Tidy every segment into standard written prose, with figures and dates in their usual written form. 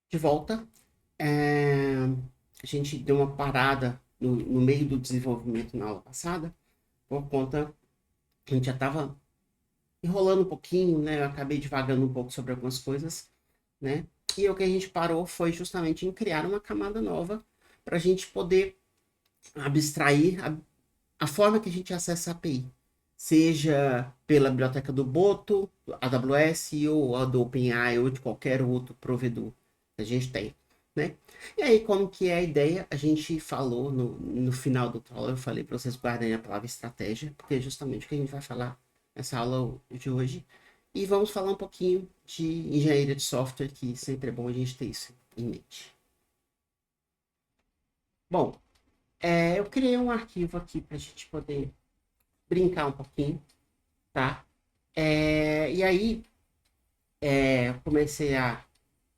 De volta. A gente deu uma parada no meio do desenvolvimento na aula passada, por conta que a gente já estava enrolando um pouquinho, né? Eu acabei divagando um pouco sobre algumas coisas, né? E o que a gente parou foi justamente em criar uma camada nova para a gente poder abstrair a forma que a gente acessa a API, seja pela biblioteca do Boto, do AWS ou a do OpenAI ou de qualquer outro provedor que a gente tem, né? E aí, como que é a ideia? A gente falou no final do aula, eu falei para vocês guardarem a palavra estratégia, porque é justamente o que a gente vai falar nessa aula de hoje. E vamos falar um pouquinho de engenharia de software, que sempre é bom a gente ter isso em mente. Bom, eu criei um arquivo aqui para a gente poder brincar um pouquinho, tá? E aí, comecei a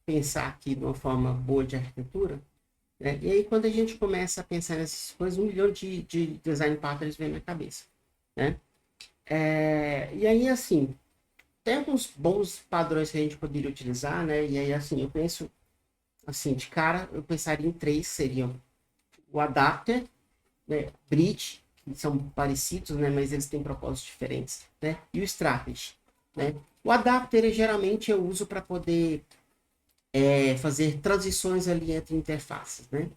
pensar aqui de uma forma boa de arquitetura, né? E aí, quando a gente começa a pensar nessas coisas, um milhão de design patterns vem na cabeça, né? E aí, assim, tem alguns bons padrões que a gente poderia utilizar, né? E aí, assim, eu penso, assim, de cara, eu pensaria em três, seriam o adapter, né? Bridge, que são parecidos, né? Mas eles têm propósitos diferentes, né? E o strategy, né? O adapter, geralmente, eu uso para poder fazer transições ali entre interfaces, né?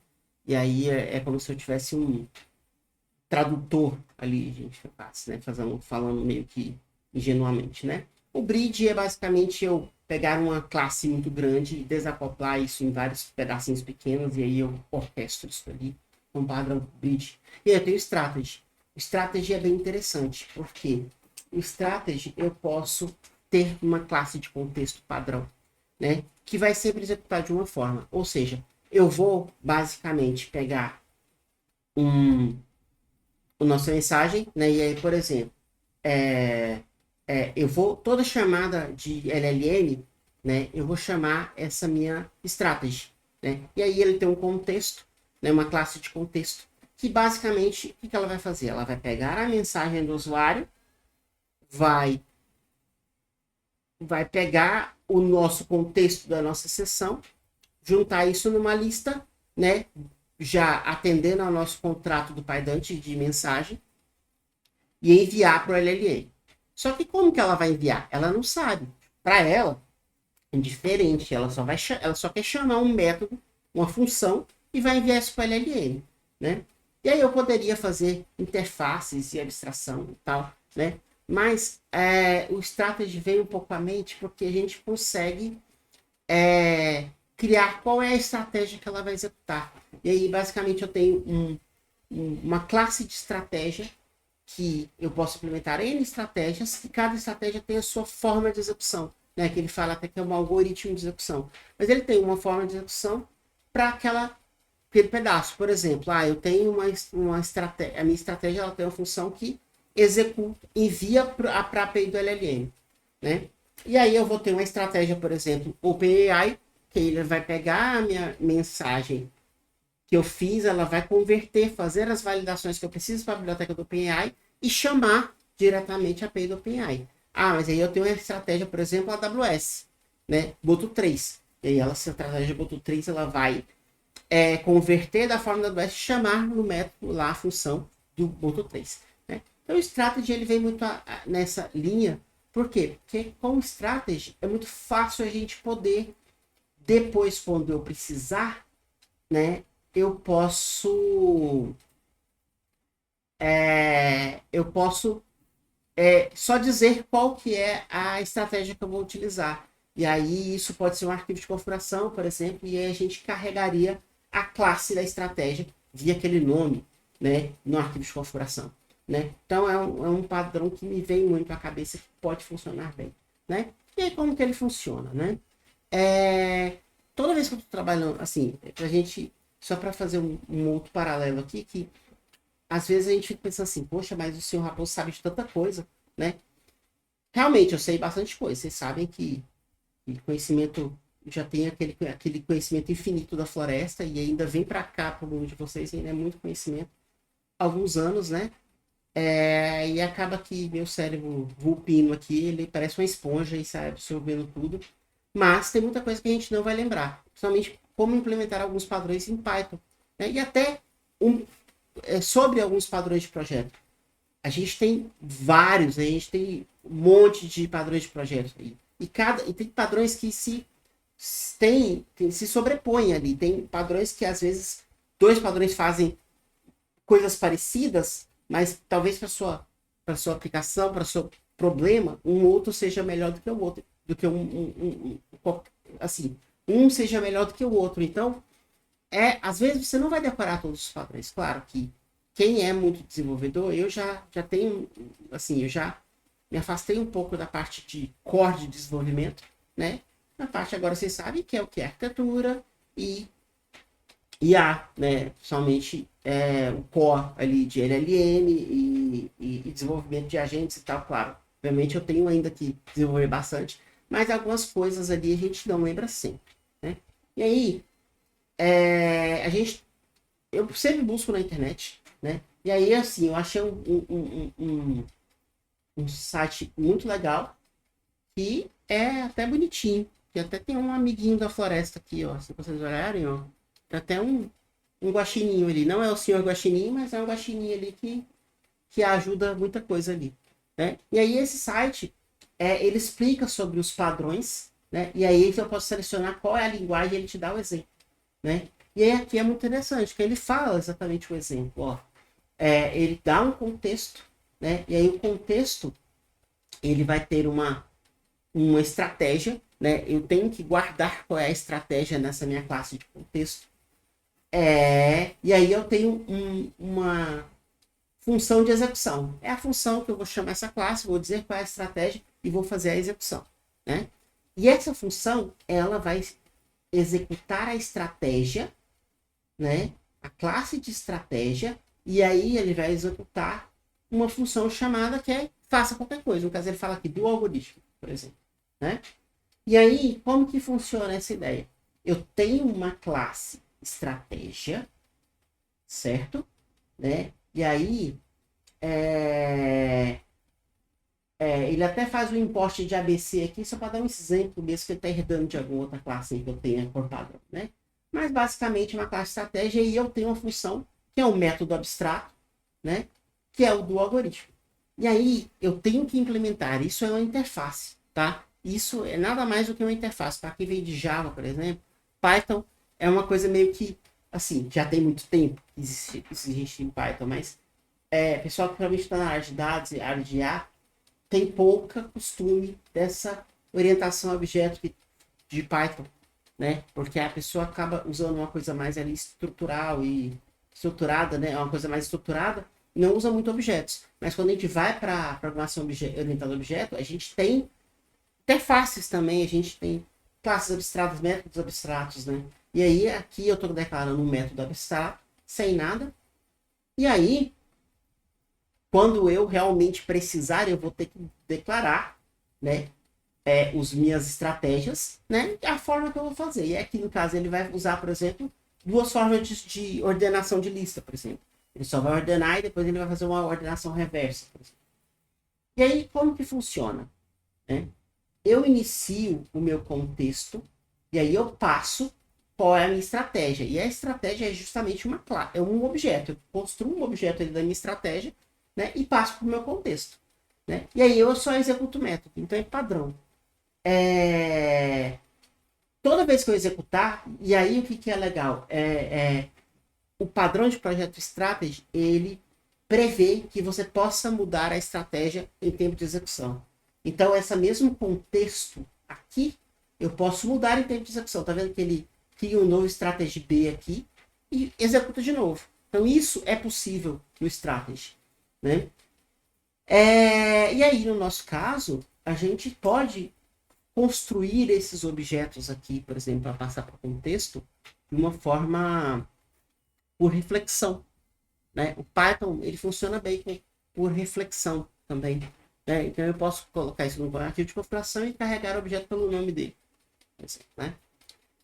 E aí é como se eu tivesse um tradutor ali de interface, né? Falando meio que ingenuamente, né? O bridge é basicamente eu pegar uma classe muito grande e desacoplar isso em vários pedacinhos pequenos e aí eu orquestro isso ali com um padrão bridge. E aí eu tenho strategy. O strategy é bem interessante, porque o strategy eu posso ter uma classe de contexto padrão, né? Que vai sempre executar de uma forma. Ou seja, eu vou basicamente pegar um, a nossa mensagem, né? E aí, por exemplo, é, eu vou toda chamada de LLM, né? Eu vou chamar essa minha strategy, né? E aí ele tem um contexto, né? Uma classe de contexto que basicamente o que ela vai fazer? Ela vai pegar a mensagem do usuário, vai vai pegar o nosso contexto da nossa sessão, juntar isso numa lista, né? Já atendendo ao nosso contrato do Pydantic de mensagem e enviar para o LLM. Só que como que ela vai enviar? Ela não sabe. Para ela, é diferente. Ela só quer chamar um método, uma função e vai enviar isso para o LLM, né? E aí eu poderia fazer interfaces e abstração e tal, né? Mas o strategy veio um pouco à mente porque a gente consegue criar qual é a estratégia que ela vai executar. E aí, basicamente, eu tenho uma classe de estratégia que eu posso implementar N estratégias e cada estratégia tem a sua forma de execução. Né? Que ele fala até que é um algoritmo de execução. Mas ele tem uma forma de execução para aquele pedaço. Por exemplo, eu tenho uma estratégia. A minha estratégia ela tem uma função que executa, envia para a API do LLM. Né? E aí eu vou ter uma estratégia, por exemplo, OpenAI, que ele vai pegar a minha mensagem que eu fiz, ela vai converter, fazer as validações que eu preciso para a biblioteca do OpenAI e chamar diretamente a API do OpenAI. Mas aí eu tenho uma estratégia, por exemplo, a AWS, né? Boto 3. E aí essa estratégia Boto 3, ela vai converter da forma da AWS, chamar no método lá a função do Boto 3. Né? Então o strategy ele vem muito nessa linha. Por quê? Porque com o strategy é muito fácil a gente poder, depois, quando eu precisar, né, eu posso eu posso só dizer qual que é a estratégia que eu vou utilizar. E aí isso pode ser um arquivo de configuração, por exemplo, e aí a gente carregaria a classe da estratégia via aquele nome, né, no arquivo de configuração. Né? Então é um padrão que me vem muito à cabeça que pode funcionar bem. Né? E aí como que ele funciona? Né? É, toda vez que eu estou trabalhando, assim, pra gente, só para fazer um outro paralelo aqui, que às vezes a gente fica pensando assim, poxa, mas o senhor Raposo sabe de tanta coisa, né? Realmente, eu sei bastante coisa. Vocês sabem que conhecimento já tem aquele conhecimento infinito da floresta e ainda vem para cá, para o mundo de vocês, ainda é muito conhecimento. Alguns anos, né? E acaba que meu cérebro vulpino aqui, ele parece uma esponja e sai absorvendo tudo. mas tem muita coisa que a gente não vai lembrar, principalmente como implementar alguns padrões em Python, né? E até um, sobre alguns padrões de projeto. A gente tem vários, né? A gente tem um monte de padrões de projeto aí. E tem padrões que se sobrepõem ali. Tem padrões que às vezes dois padrões fazem coisas parecidas, mas talvez para sua aplicação, para seu problema, um outro seja melhor do que o outro, do que assim, um seja melhor do que o outro. Então, às vezes você não vai decorar todos os padrões. Claro que quem é muito desenvolvedor, eu já tenho, assim, eu já me afastei um pouco da parte de core de desenvolvimento, né? Na parte agora vocês sabem que é o que é arquitetura e IA, né? Somente o core ali de LLM e desenvolvimento de agentes e tal, claro. Obviamente eu tenho ainda que desenvolver bastante, mas algumas coisas ali a gente não lembra sempre, né? E aí, a gente, eu sempre busco na internet, né? E aí, assim, eu achei um site muito legal que é até bonitinho. Que até tem um amiguinho da floresta aqui, ó. Se vocês olharem, ó. Tem até um guaxininho ali. Não é o senhor guaxininho, mas é um guaxininho ali que ajuda muita coisa ali, né? E aí esse site, ele explica sobre os padrões, né? E aí eu posso selecionar qual é a linguagem e ele te dá o exemplo, né? E aí aqui é muito interessante, que ele fala exatamente o exemplo, ó. Ele dá um contexto, né? E aí o contexto, ele vai ter uma estratégia, né? Eu tenho que guardar qual é a estratégia nessa minha classe de contexto. E aí eu tenho uma função de execução. É a função que eu vou chamar essa classe, vou dizer qual é a estratégia e vou fazer a execução, né? E essa função, ela vai executar a estratégia, né? A classe de estratégia, e aí ele vai executar uma função chamada que é faça qualquer coisa. No caso, ele fala aqui do algoritmo, por exemplo, né? E aí, como que funciona essa ideia? Eu tenho uma classe estratégia, certo? Né? E aí, ele até faz o import de ABC aqui, só para dar um exemplo mesmo que ele está herdando de alguma outra classe que eu tenha por padrão, né? Mas basicamente uma classe estratégia e eu tenho uma função que é um método abstrato, né? Que é o do algoritmo. E aí eu tenho que implementar, isso é uma interface, tá? Isso é nada mais do que uma interface. Para quem veio de Java, por exemplo, Python é uma coisa meio que, assim, já tem muito tempo que existe em Python, mas pessoal que realmente está na área de dados, área de IA, tem pouca costume dessa orientação a objeto de Python, né? Porque a pessoa acaba usando uma coisa mais ali estrutural e estruturada, né? Uma coisa mais estruturada, não usa muito objetos. Mas quando a gente vai para programação orientada a objeto, a gente tem interfaces também, a gente tem classes abstratas, métodos abstratos, né? E aí aqui eu estou declarando um método abstrato, sem nada. E aí, quando eu realmente precisar, eu vou ter que declarar, né? As minhas estratégias, né? A forma que eu vou fazer. E aqui no caso ele vai usar, por exemplo, duas formas de ordenação de lista, por exemplo. Ele só vai ordenar e depois ele vai fazer uma ordenação reversa, por exemplo. E aí, como que funciona? Né? Eu inicio o meu contexto e aí eu passo qual é a minha estratégia. E a estratégia é justamente uma classe, é um objeto. Eu construo um objeto da minha estratégia, né? E passo para o meu contexto. Né? E aí eu só executo o método. Então é padrão. Toda vez que eu executar, e aí o que é legal? O padrão de projeto Strategy, ele prevê que você possa mudar a estratégia em tempo de execução. Então, esse mesmo contexto aqui, eu posso mudar em tempo de execução. Tá vendo que ele cria um novo Strategy B aqui e executa de novo. Então, isso é possível no Strategy. Né? E aí, no nosso caso, a gente pode construir esses objetos aqui, por exemplo, para passar para o contexto, de uma forma por reflexão. Né? O Python ele funciona bem por reflexão também. Né? Então eu posso colocar isso no arquivo de configuração e carregar o objeto pelo nome dele. Né?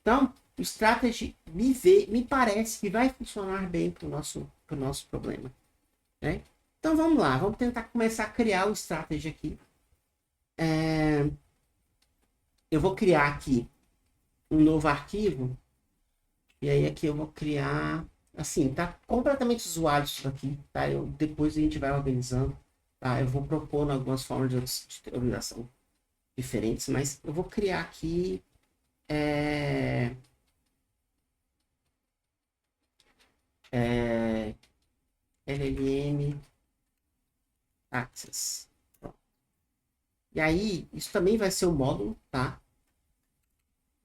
Então, o strategy me parece que vai funcionar bem para o nosso problema. Né? Então vamos lá, vamos tentar começar a criar o strategy aqui. eu vou criar aqui um novo arquivo. E aí aqui eu vou criar, assim, tá completamente zoado isso daqui, tá? Depois a gente vai organizando, tá? Eu vou propor algumas formas de organização diferentes, mas eu vou criar aqui é, LLM Access. Pronto. E aí, isso também vai ser o módulo, tá?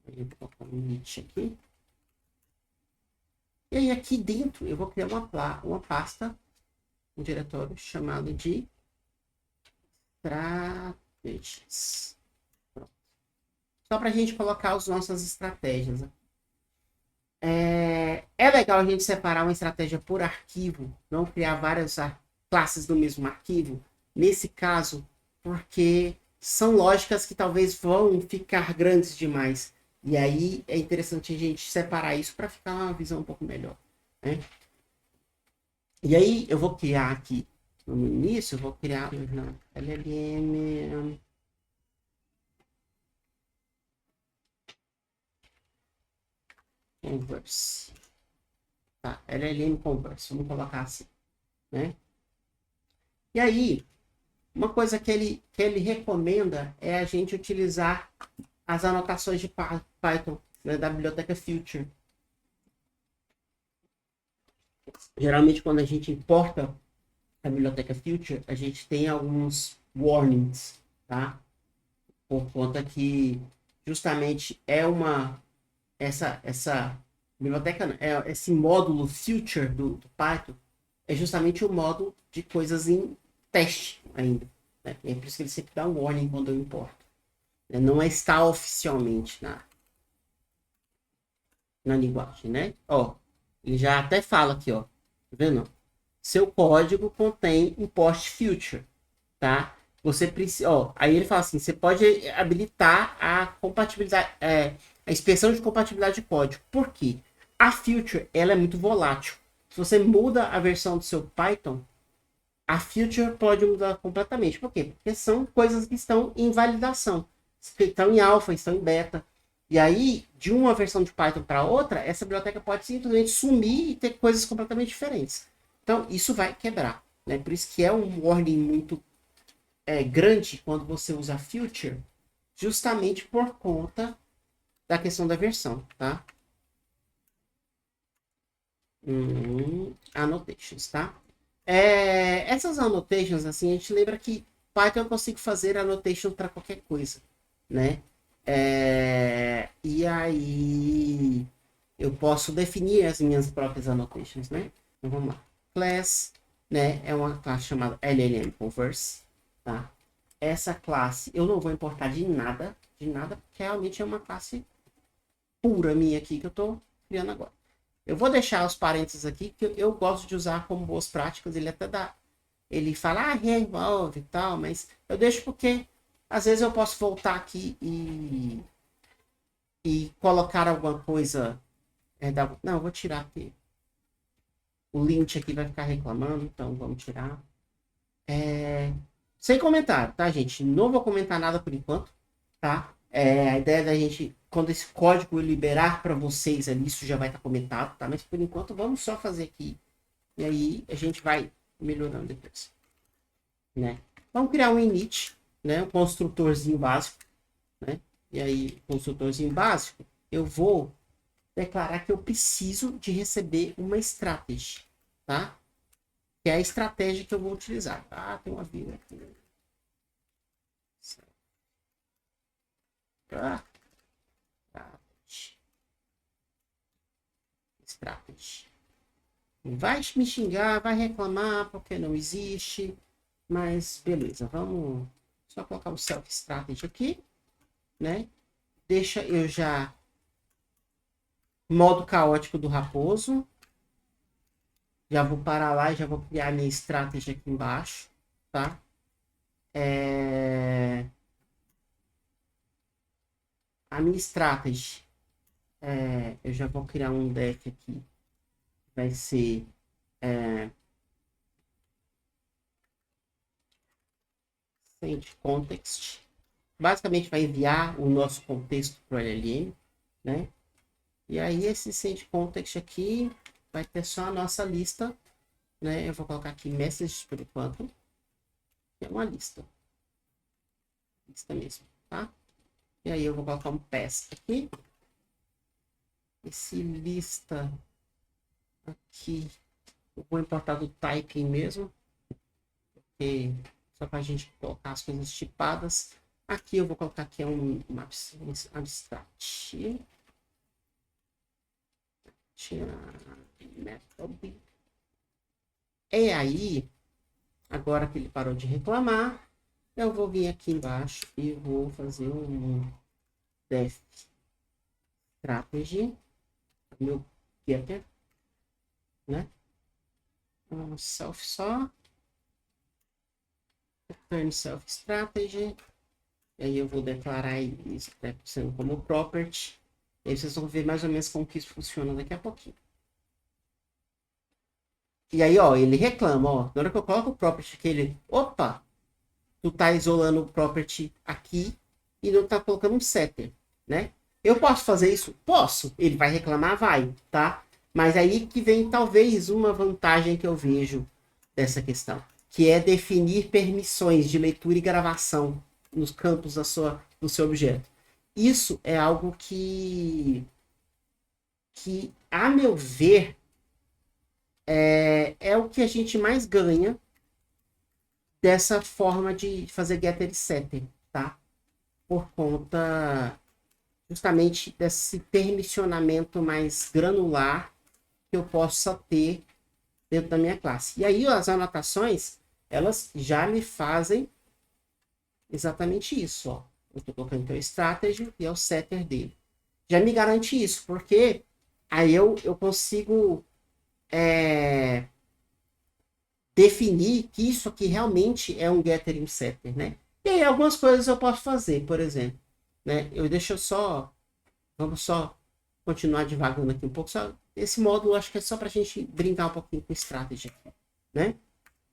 Eu vou colocar um init aqui. E aí aqui dentro eu vou criar uma pasta, um diretório chamado de strategies. Só para a gente colocar as nossas estratégias. Né? É legal a gente separar uma estratégia por arquivo, não criar várias classes do mesmo arquivo. Nesse caso, porque são lógicas que talvez vão ficar grandes demais. E aí é interessante a gente separar isso para ficar uma visão um pouco melhor. Né? E aí eu vou criar aqui no início, eu vou criar LLM Converse. Tá, LLM Converse, vamos colocar assim, né? E aí, uma coisa que ele recomenda é a gente utilizar as anotações de Python, né, da biblioteca Future. Geralmente, quando a gente importa a biblioteca Future, a gente tem alguns warnings, tá? Por conta que justamente essa biblioteca, esse módulo Future do Python é justamente o módulo de coisas em teste ainda. Né? É por isso que ele sempre dá um warning quando eu importo. Não está oficialmente na linguagem, né? Ó, ele já até fala aqui, ó. Tá vendo? Seu código contém import future, tá? Você precisa, ó, aí ele fala assim, você pode habilitar a compatibilidade, a inspeção de compatibilidade de código. Por quê? A future, ela é muito volátil. Se você muda a versão do seu Python, a future pode mudar completamente. Por quê? Porque são coisas que estão em validação. Estão em alfa, estão em beta. E aí, de uma versão de Python para outra, essa biblioteca pode simplesmente sumir e ter coisas completamente diferentes. Então, isso vai quebrar. Né? Por isso que é um warning muito grande quando você usa future, justamente por conta da questão da versão. Tá? Annotations, tá? Essas annotations, assim, a gente lembra que Python eu consigo fazer annotation para qualquer coisa, né? E aí eu posso definir as minhas próprias annotations, né? Então vamos lá. Class, né? É uma classe chamada LLM Converse, tá? Essa classe eu não vou importar de nada, porque realmente é uma classe pura minha aqui que eu estou criando agora. Eu vou deixar os parênteses aqui, que eu gosto de usar como boas práticas. Ele até dá. Ele fala, revolve e tal, mas eu deixo porque às vezes eu posso voltar aqui e colocar alguma coisa. Não, eu vou tirar aqui. O link aqui vai ficar reclamando, então vamos tirar. Sem comentário, tá, gente? Não vou comentar nada por enquanto, tá? A ideia da gente, quando esse código liberar para vocês ali, isso já vai estar comentado, tá? Mas por enquanto vamos só fazer aqui. E aí a gente vai melhorando depois, né? Vamos criar um init, né? Um construtorzinho básico, né? E aí, construtorzinho básico, eu vou declarar que eu preciso de receber uma strategy, tá? Que é a estratégia que eu vou utilizar. Ah, tem uma vírgula aqui. Ah, strategy. Vai me xingar, vai reclamar porque não existe, mas beleza, vamos só colocar o self strategy aqui, né? Deixa eu já modo caótico do raposo. Já vou parar lá e já vou criar minha estratégia aqui embaixo, tá? A minha estratégia, eu já vou criar um deck aqui. Vai ser send context, basicamente vai enviar o nosso contexto para o LLM, né? E aí esse send context aqui vai ter só a nossa lista, né? Eu vou colocar aqui messages por enquanto, que é uma lista mesmo, tá? E aí eu vou colocar um pass aqui. Esse lista aqui, eu vou importar do typing mesmo, porque só para a gente colocar as coisas tipadas. Aqui eu vou colocar aqui um abstract. Method. E aí, agora que ele parou de reclamar, eu vou vir aqui embaixo e vou fazer um def strategy, meu getter, né? Self só, return self strategy, e aí eu vou declarar isso sendo como property, e aí vocês vão ver mais ou menos como que isso funciona daqui a pouquinho. E aí, ó, ele reclama, ó, na hora que eu coloco o property aqui, ele, opa, tu tá isolando o property aqui e não tá colocando um setter, né? Eu posso fazer isso? Posso. Ele vai reclamar? Vai, tá? Mas aí que vem talvez uma vantagem que eu vejo dessa questão, que é definir permissões de leitura e gravação nos campos do seu objeto. Isso é algo que a meu ver, é o que a gente mais ganha dessa forma de fazer getter e setter, tá? Por conta justamente desse permissionamento mais granular que eu possa ter dentro da minha classe. E aí as anotações, elas já me fazem exatamente isso, ó. Eu estou colocando que é o strategy e é o setter dele. Já me garante isso, porque aí eu consigo definir que isso aqui realmente é um getter e um setter, né? E aí algumas coisas eu posso fazer, por exemplo, né? Vamos só continuar divagando aqui um pouco. Só, esse módulo acho que é só para a gente brincar um pouquinho com strategy aqui, né?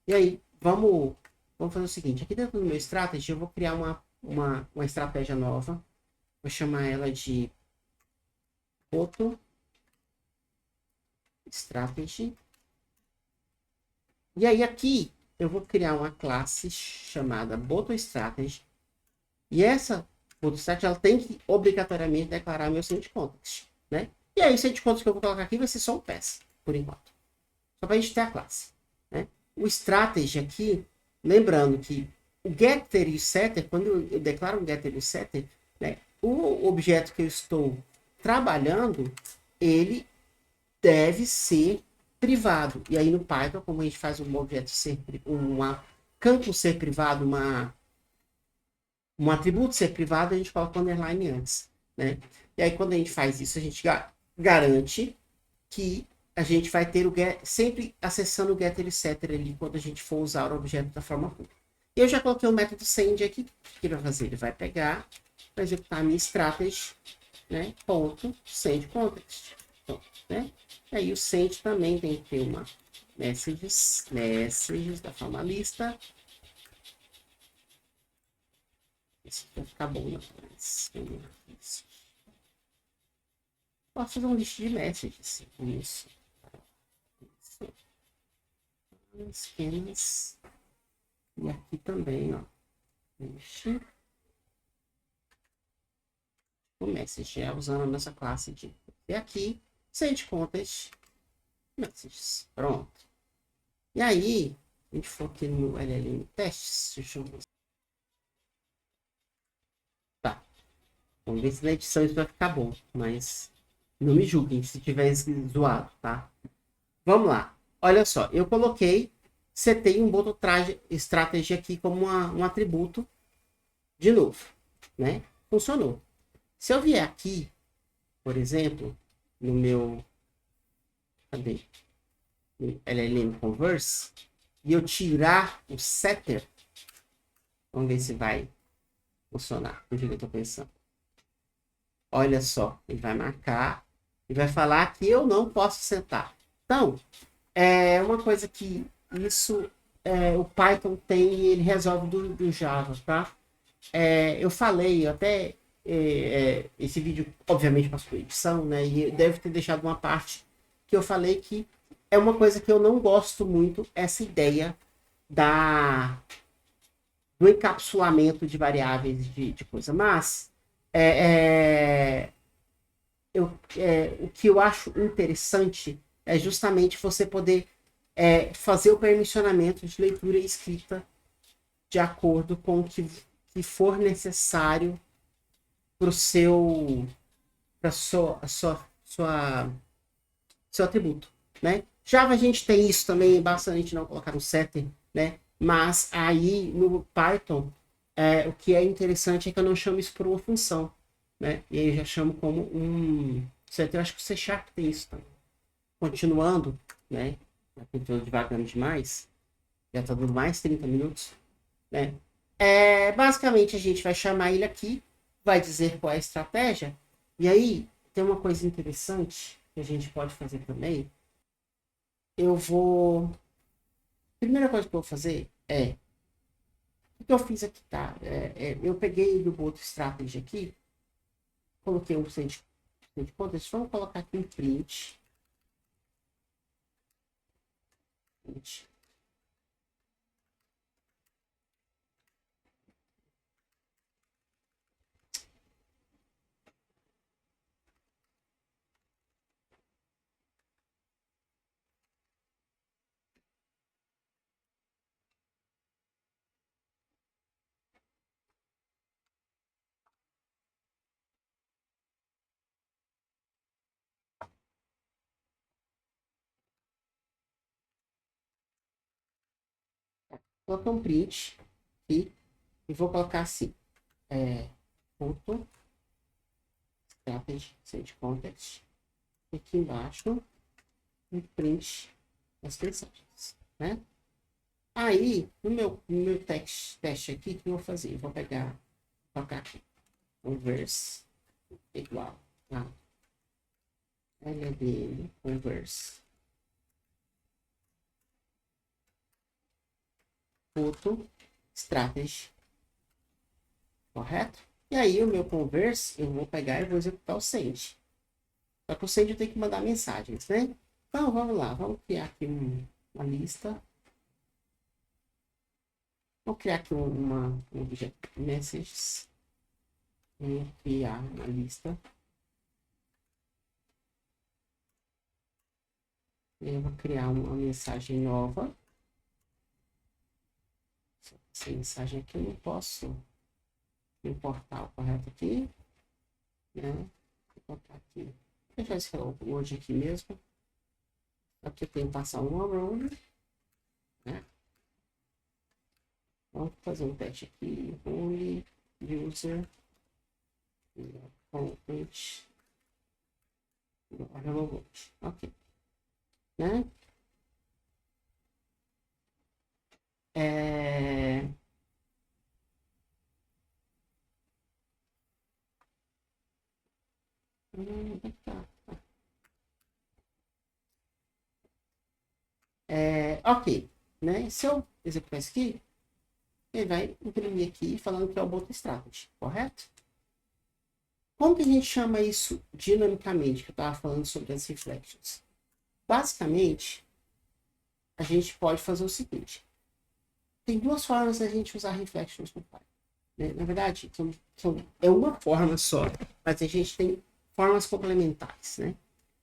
E aí, vamos fazer o seguinte. Aqui dentro do meu strategy, eu vou criar uma estratégia nova. Vou chamar ela de Boto Strategy. E aí aqui, eu vou criar uma classe chamada Boto Strategy. E essa Boto Strategy, ela tem que obrigatoriamente declarar meu send context, né? E aí o send context que eu vou colocar aqui vai ser só um pass, por enquanto. Só para a gente ter a classe, né? O strategy aqui, lembrando que o getter e o setter, quando eu declaro um getter e um setter, né, o objeto que eu estou trabalhando, ele deve ser privado. E aí no Python, como a gente faz um objeto ser, campo ser privado, um atributo ser privado, a gente coloca o underline antes, né? E aí quando a gente faz isso, a gente garante que a gente vai ter sempre acessando o getter e setter ali quando a gente for usar o objeto da forma pública. Eu já coloquei o método send aqui. O que ele vai fazer? Ele vai pegar, vai executar a minha strategy, né? Ponto, send context. Ponto, né? E aí o send também tem que ter uma messages da forma lista. Isso vai ficar bom, né? Posso fazer um list de messages. Isso. Esquemas. E aqui também, ó. List. O message é usando a nossa classe de. E aqui, send context messages. Pronto. E aí, a gente for aqui no LLM testes. Deixa eu ver. Tá. Vamos ver se na edição isso vai ficar bom. Mas não me julguem se tiver zoado, tá? Vamos lá. Olha só, eu setei um botão strategy aqui como um atributo de novo, né? Funcionou. Se eu vier aqui, por exemplo, no meu cadê? No LLM Converse, e eu tirar o setter, vamos ver se vai funcionar. O que eu estou pensando. Olha só, ele vai marcar e vai falar que eu não posso sentar. Então, é uma coisa que isso o Python tem e ele resolve do Java, tá? eu falei até esse vídeo, obviamente, passou edição, né? E deve ter deixado uma parte que eu falei que é uma coisa que eu não gosto muito, essa ideia do encapsulamento de variáveis de coisa. Mas o que eu acho interessante é justamente você poder fazer o permissionamento de leitura e escrita de acordo com o que for necessário para o seu para seu atributo, né? Java a gente tem isso também, basta a gente não colocar um setter, né? Mas aí no Python o que é interessante é que eu não chamo isso por uma função, né? E aí eu já chamo como um setter. Eu acho que o C Sharp tem isso também. Continuando, né? Estou devagando demais, já está dando mais 30 minutos, né? Basicamente a gente vai chamar ele aqui, vai dizer qual é a estratégia, e aí tem uma coisa interessante que a gente pode fazer também. Eu vou. Primeira coisa que eu vou fazer o que eu fiz aqui, tá? Eu peguei do Boto Strategy aqui, coloquei um send context, vamos colocar aqui um print. Colocar um print aqui e vou colocar assim. Ponto strategy send context. Aqui embaixo um print das mensagens, né? Aí, no meu teste aqui, o que eu vou fazer? Eu vou colocar aqui, converse igual a ldn converse ponto strategy, correto? E aí, o meu converse, eu vou pegar e vou executar o send. Só que o send eu tenho que mandar mensagens, né? Então, vamos lá, vamos criar aqui uma lista. Vou criar aqui um objeto messages. Vou criar uma lista. Eu vou criar uma mensagem nova. Essa mensagem aqui eu não posso importar o correto aqui, né? Vou botar aqui. Vou deixar esse Word aqui mesmo. Aqui eu tenho que passar um around, né? Vamos fazer um teste aqui. Only user content. Ok. Né? Ok, né? Se eu executar isso aqui, ele vai imprimir aqui falando que é o Boto Strategy, correto? Como que a gente chama isso dinamicamente, que eu estava falando sobre as reflections? Basicamente, a gente pode fazer o seguinte. Tem duas formas da gente usar reflections no Python. Né? Na verdade, é uma forma só, mas a gente tem formas complementares. Né?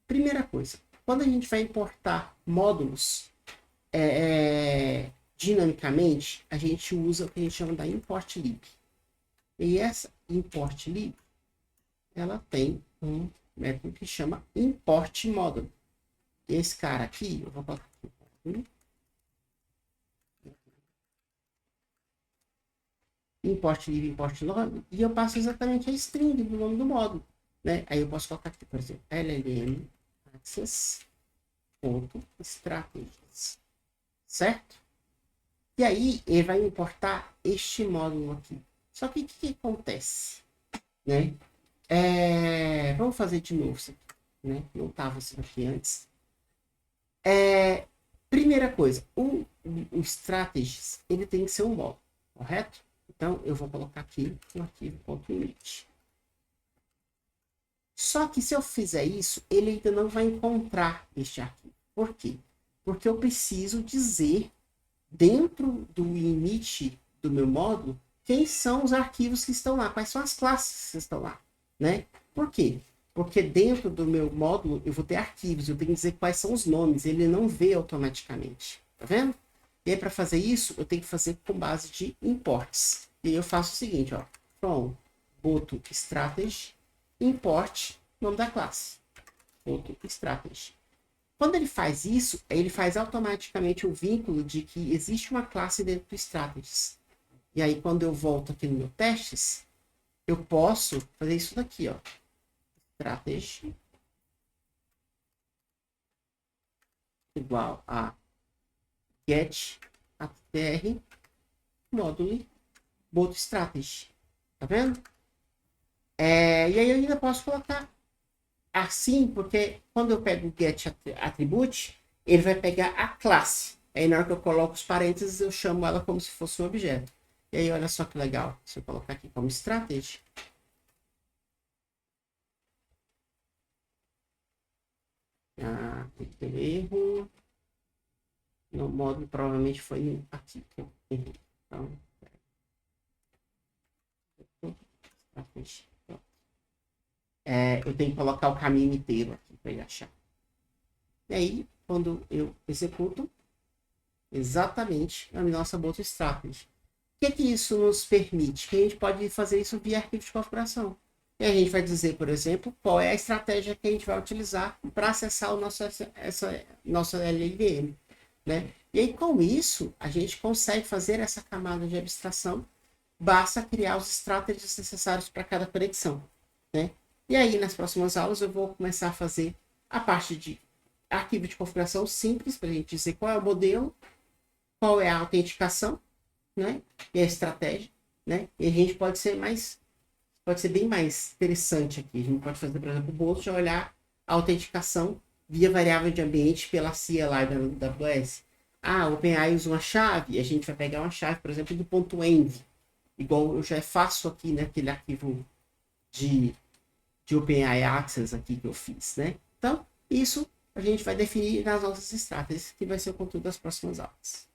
Primeira coisa, quando a gente vai importar módulos dinamicamente, a gente usa o que a gente chama da import lib. E essa import lib, ela tem um método que chama import module. Esse cara aqui, eu vou colocar aqui, import lib, import nome, e eu passo exatamente a string do nome do módulo. Né? Aí eu posso colocar aqui, por exemplo, llm access.strategies, certo? E aí ele vai importar este módulo aqui. Só que o que acontece? Né? Vamos fazer de novo isso aqui. Né? Não estava isso aqui antes. Primeira coisa, o strategies ele tem que ser um módulo, correto? Então, eu vou colocar aqui no arquivo.init. Só que se eu fizer isso, ele ainda não vai encontrar este arquivo. Por quê? Porque eu preciso dizer, dentro do init do meu módulo, quem são os arquivos que estão lá, quais são as classes que estão lá, né? Por quê? Porque dentro do meu módulo eu vou ter arquivos, eu tenho que dizer quais são os nomes, ele não vê automaticamente, tá vendo? E aí para fazer isso, eu tenho que fazer com base de imports. E aí eu faço o seguinte, ó, from boto strategy import nome da classe, boto strategy. Quando ele faz isso, ele faz automaticamente o vínculo de que existe uma classe dentro do strategies. E aí, quando eu volto aqui no meu testes, eu posso fazer isso daqui, ó. Strategy igual a get atr módulo boto strategy. Tá vendo? E aí eu ainda posso colocar assim, porque quando eu pego o get attribute, ele vai pegar a classe. Aí na hora que eu coloco os parênteses, eu chamo ela como se fosse um objeto. E aí olha só que legal. Se eu colocar aqui como strategy, aqui tem um erro. No módulo provavelmente foi aqui que eu errei. Então, eu tenho que colocar o caminho inteiro aqui para ele achar. E aí, quando eu executo, exatamente a nossa boot strategy. O que isso nos permite? Que a gente pode fazer isso via arquivo de configuração. E a gente vai dizer, por exemplo, qual é a estratégia que a gente vai utilizar para acessar o nosso LLVM. Né? E aí, com isso, a gente consegue fazer essa camada de abstração. Basta criar os strategies necessários para cada conexão. Né? E aí, nas próximas aulas, eu vou começar a fazer a parte de arquivo de configuração simples, para a gente dizer qual é o modelo, qual é a autenticação, né? E a estratégia, né? E a gente pode ser bem mais interessante aqui. A gente pode fazer, por exemplo, o bolso de olhar a autenticação via variável de ambiente pela CLI da AWS. O OpenAI usa uma chave, a gente vai pegar uma chave, por exemplo, do ponto .env, igual eu já faço aqui naquele arquivo de OpenAI Access aqui que eu fiz, né? Então, isso a gente vai definir nas nossas estratégias, que vai ser o conteúdo das próximas aulas.